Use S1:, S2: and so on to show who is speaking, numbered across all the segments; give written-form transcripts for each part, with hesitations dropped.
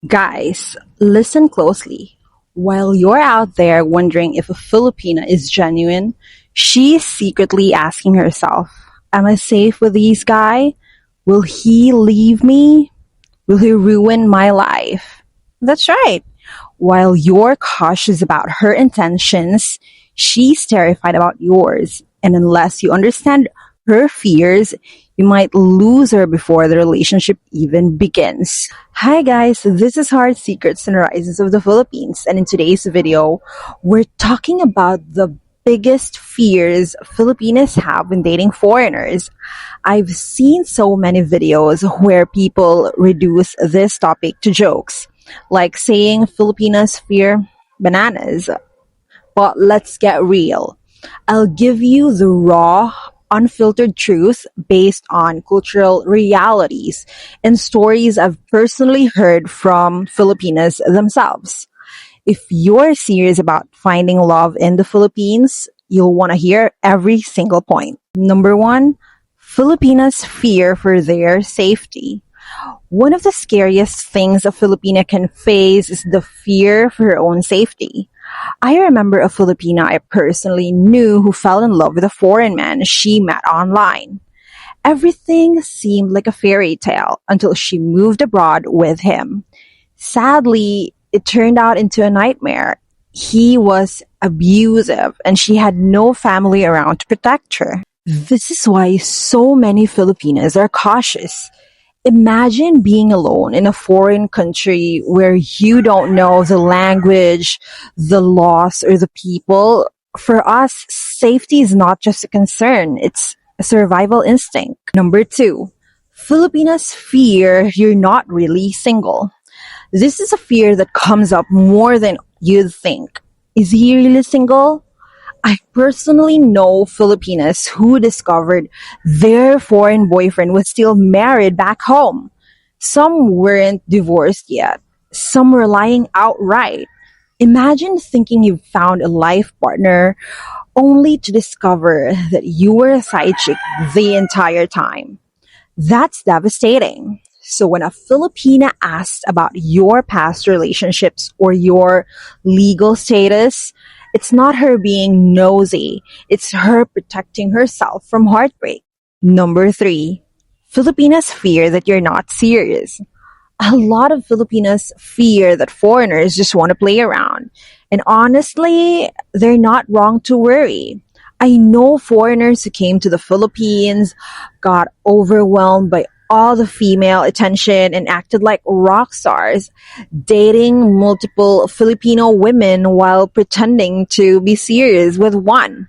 S1: Guys, listen closely. While you're out there wondering if a Filipina is genuine, she's secretly asking herself, am I safe with this guy? Will he leave me? Will he ruin my life? That's right. While you're cautious about her intentions, she's terrified about yours. And unless you understand her fears, you might lose her before the relationship even begins. Hi guys, this is Heart Secrets and Rises of the Philippines, and in today's video, we're talking about the biggest fears Filipinos have when dating foreigners. I've seen so many videos where people reduce this topic to jokes, like saying Filipinos fear bananas. But let's get real. I'll give you the raw, unfiltered truth based on cultural realities and stories I've personally heard from Filipinos themselves. If you're serious about finding love in the Philippines, you'll want to hear every single point. Number one, Filipinos fear for their safety. One of the scariest things a Filipina can face is the fear for her own safety. I remember a Filipina I personally knew who fell in love with a foreign man she met online. Everything seemed like a fairy tale until she moved abroad with him. Sadly, it turned out into a nightmare. He was abusive and she had no family around to protect her. This is why so many Filipinas are cautious. Imagine being alone in a foreign country where you don't know the language, the laws, or the people. For us, safety is not just a concern, it's a survival instinct. Number two, Filipinas fear you're not really single. This is a fear that comes up more than you'd think. Is he really single? I personally know Filipinas who discovered their foreign boyfriend was still married back home. Some weren't divorced yet. Some were lying outright. Imagine thinking you've found a life partner only to discover that you were a side chick the entire time. That's devastating. So when a Filipina asks about your past relationships or your legal status, it's not her being nosy. It's her protecting herself from heartbreak. Number three, Filipinas fear that you're not serious. A lot of Filipinas fear that foreigners just want to play around. And honestly, they're not wrong to worry. I know foreigners who came to the Philippines, got overwhelmed by all the female attention and acted like rock stars, dating multiple Filipino women while pretending to be serious with one.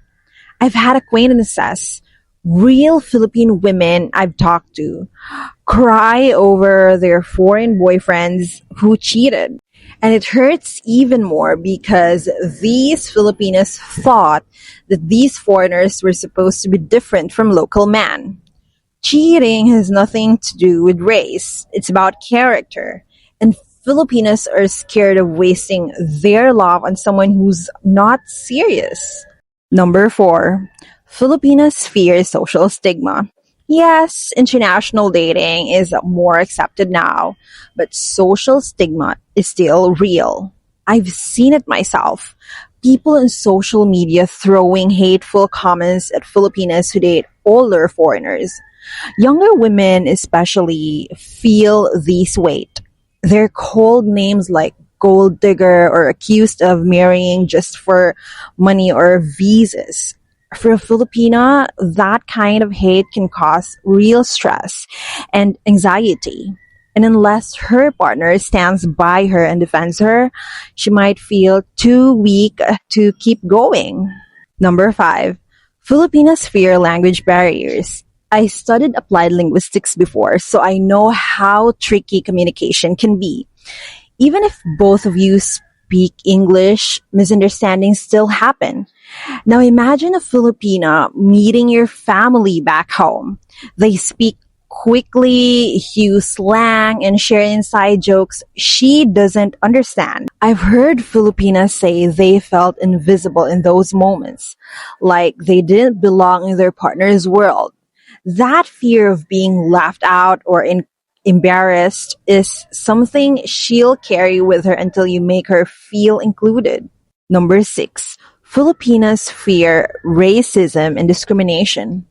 S1: I've had acquaintances, real Philippine women I've talked to, cry over their foreign boyfriends who cheated. And it hurts even more because these Filipinos thought that these foreigners were supposed to be different from local men. Cheating has nothing to do with race. It's about character. And Filipinos are scared of wasting their love on someone who's not serious. Number four, Filipinos fear social stigma. Yes, international dating is more accepted now, but social stigma is still real. I've seen it myself. People in social media throwing hateful comments at Filipinos who date older foreigners. Younger women especially feel this weight. They're called names like gold digger or accused of marrying just for money or visas. For a Filipina, that kind of hate can cause real stress and anxiety. And unless her partner stands by her and defends her, she might feel too weak to keep going. Number five, Filipinas fear language barriers. I studied applied linguistics before, so I know how tricky communication can be. Even if both of you speak English, misunderstandings still happen. Now imagine a Filipina meeting your family back home. They speak quickly, use slang, and share inside jokes she doesn't understand. I've heard Filipinas say they felt invisible in those moments, like they didn't belong in their partner's world. That fear of being left out or Embarrassed is something she'll carry with her until you make her feel included. Number 6. Filipinas fear racism and discrimination.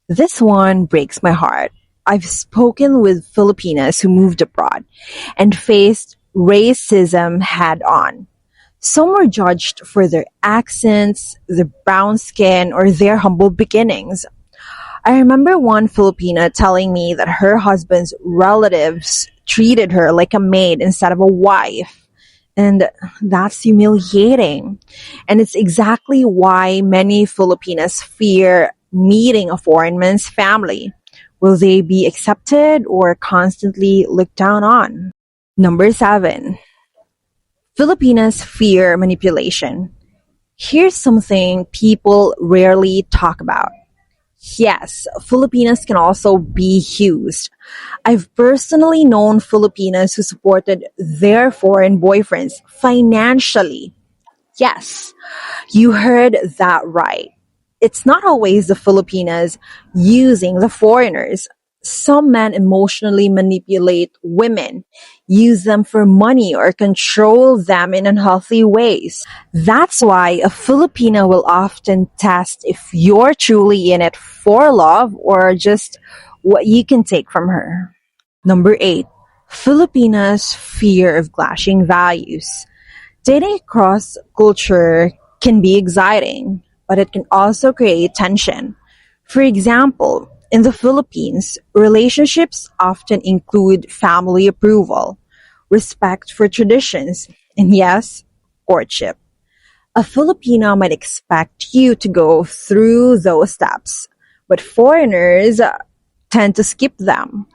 S1: This one breaks my heart. I've spoken with Filipinas who moved abroad and faced racism head on. Some were judged for their accents, their brown skin, or their humble beginnings. I remember one Filipina telling me that her husband's relatives treated her like a maid instead of a wife. And that's humiliating. And it's exactly why many Filipinas fear meeting a foreign man's family. Will they be accepted or constantly looked down on? Number 7. Filipinas fear manipulation. Here's something people rarely talk about. Yes, Filipinas can also be used. I've personally known Filipinas who supported their foreign boyfriends financially. Yes, you heard that right. It's not always the Filipinas using the foreigners. Some men emotionally manipulate women, use them for money, or control them in unhealthy ways. That's why a Filipina will often test if you're truly in it for love or just what you can take from her. Number 8. Filipinas' fear of clashing values. Dating across culture can be exciting, but it can also create tension. For example, in the Philippines, relationships often include family approval, respect for traditions, and yes, courtship. A Filipino might expect you to go through those steps, but foreigners tend to skip them.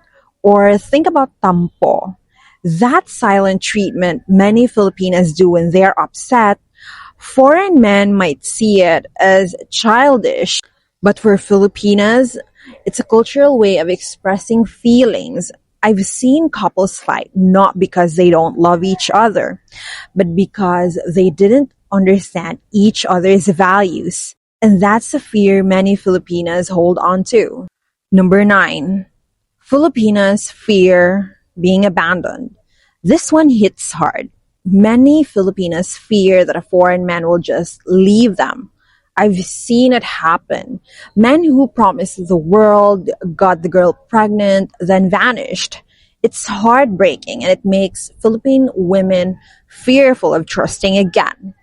S1: Or think about tampo. That silent treatment many Filipinas do when they're upset. Foreign men might see it as childish, but for Filipinas, it's a cultural way of expressing feelings. I've seen couples fight not because they don't love each other, but because they didn't understand each other's values. And that's a fear many Filipinas hold on to. Number 9. Filipinas fear being abandoned. This one hits hard. Many Filipinas fear that a foreign man will just leave them. I've seen it happen. Men who promised the world, got the girl pregnant, then vanished. It's heartbreaking and it makes Philippine women fearful of trusting again.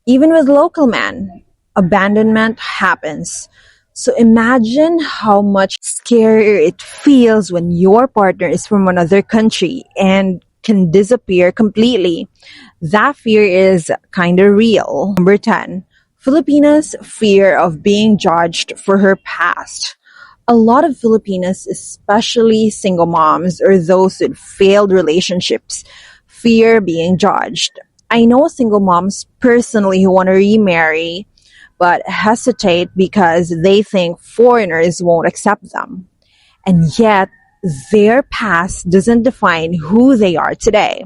S1: Even with local men, abandonment happens. So imagine how much scarier it feels when your partner is from another country and can disappear completely. That fear is kind of real. Number 10. Filipinas' fear of being judged for her past. A lot of Filipinas, especially single moms or those with failed relationships, fear being judged. I know single moms personally who want to remarry but hesitate because they think foreigners won't accept them. And yet, their past doesn't define who they are today.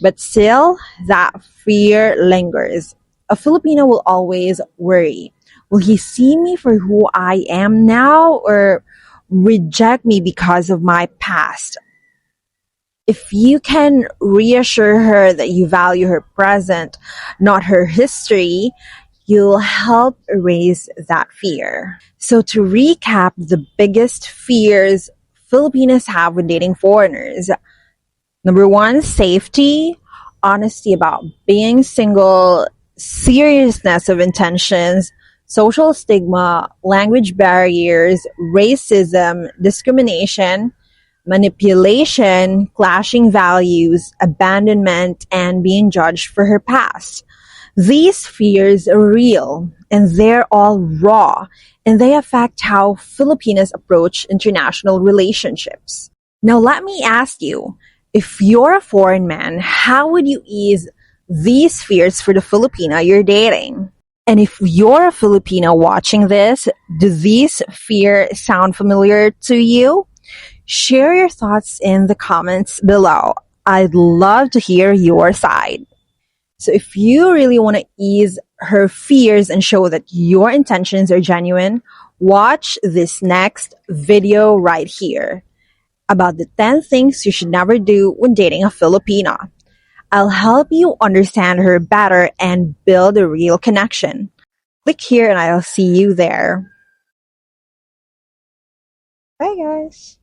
S1: But still, that fear lingers. A Filipino will always worry. Will he see me for who I am now or reject me because of my past? If you can reassure her that you value her present, not her history, you'll help erase that fear. So to recap the biggest fears Filipinos have when dating foreigners. Number 1, safety, honesty about being single, seriousness of intentions, social stigma, language barriers, racism, discrimination, manipulation, clashing values, abandonment, and being judged for her past. These fears are real and they're all raw, and they affect how Filipinos approach international relationships. Now let me ask you, if you're a foreign man, how would you ease these fears for the Filipina you're dating? And if you're a Filipina watching this, do these fears sound familiar to you? Share your thoughts in the comments below. I'd love to hear your side. So if you really want to ease her fears and show that your intentions are genuine, watch this next video right here. about the 10 things you should never do when dating a Filipina. I'll help you understand her better and build a real connection. Click here and I'll see you there. Bye, guys.